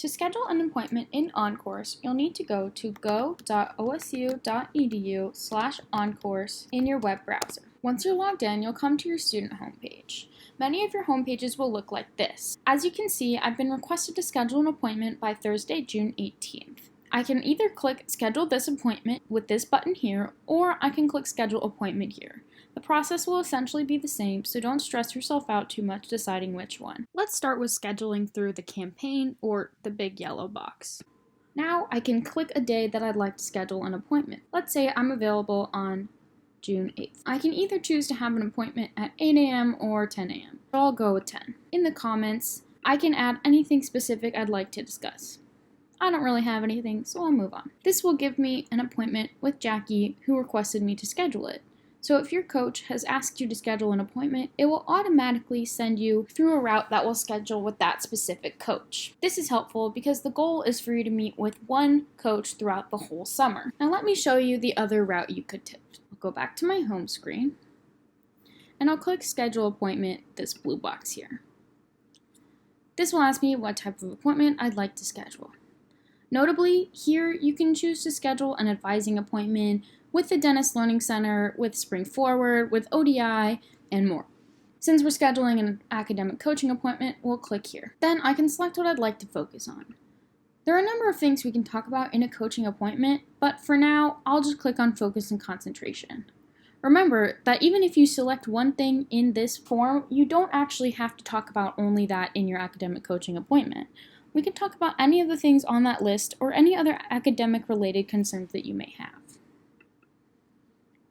To schedule an appointment in OnCourse, you'll need to go to go.osu.edu/OnCourse in your web browser. Once you're logged in, you'll come to your student homepage. Many of your homepages will look like this. As you can see, I've been requested to schedule an appointment by Thursday, June 18th. I can either click Schedule this appointment with this button here, or I can click Schedule Appointment here. The process will essentially be the same, so don't stress yourself out too much deciding which one. Let's start with scheduling through the campaign or the big yellow box. Now I can click a day that I'd like to schedule an appointment. Let's say I'm available on June 8th. I can either choose to have an appointment at 8 a.m. or 10 a.m. So I'll go with 10. In the comments, I can add anything specific I'd like to discuss. I don't really have anything, so I'll move on. This will give me an appointment with Jackie, who requested me to schedule it. So if your coach has asked you to schedule an appointment, it will automatically send you through a route that will schedule with that specific coach. This is helpful because the goal is for you to meet with one coach throughout the whole summer. Now let me show you the other route you could take. I'll go back to my home screen, and I'll click Schedule Appointment, this blue box here. This will ask me what type of appointment I'd like to schedule. Notably, here you can choose to schedule an advising appointment with the Dentist Learning Center, with Spring Forward, with ODI, and more. Since we're scheduling an academic coaching appointment, we'll click here. Then I can select what I'd like to focus on. There are a number of things we can talk about in a coaching appointment, but for now, I'll just click on Focus and Concentration. Remember that even if you select one thing in this form, you don't actually have to talk about only that in your academic coaching appointment. We can talk about any of the things on that list or any other academic-related concerns that you may have.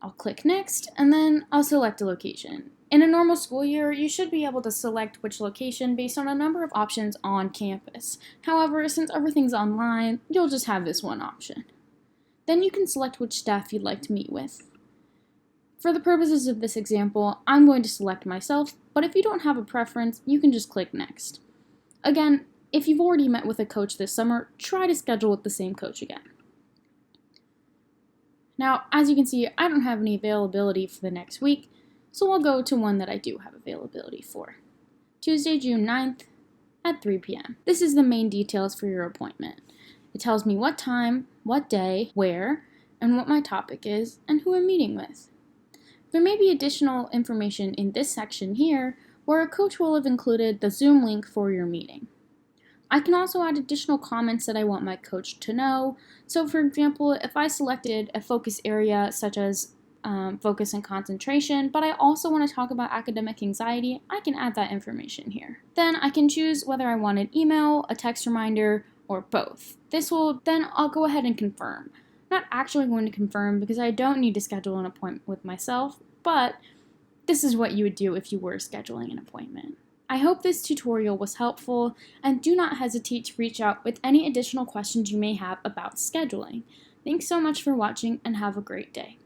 I'll click Next, and then I'll select a location. In a normal school year, you should be able to select which location based on a number of options on campus. However, since everything's online, you'll just have this one option. Then you can select which staff you'd like to meet with. For the purposes of this example, I'm going to select myself, but if you don't have a preference, you can just click Next. Again, if you've already met with a coach this summer, try to schedule with the same coach again. Now, as you can see, I don't have any availability for the next week, so I'll go to one that I do have availability for. Tuesday, June 9th at 3 p.m. This is the main details for your appointment. It tells me what time, what day, where, and what my topic is, and who I'm meeting with. There may be additional information in this section here, where a coach will have included the Zoom link for your meeting. I can also add additional comments that I want my coach to know. So for example, if I selected a focus area such as focus and concentration, but I also want to talk about academic anxiety, I can add that information here. Then I can choose whether I want an email, a text reminder, or both. Then I'll go ahead and confirm. I'm not actually going to confirm because I don't need to schedule an appointment with myself, but this is what you would do if you were scheduling an appointment. I hope this tutorial was helpful, and do not hesitate to reach out with any additional questions you may have about scheduling. Thanks so much for watching, and have a great day.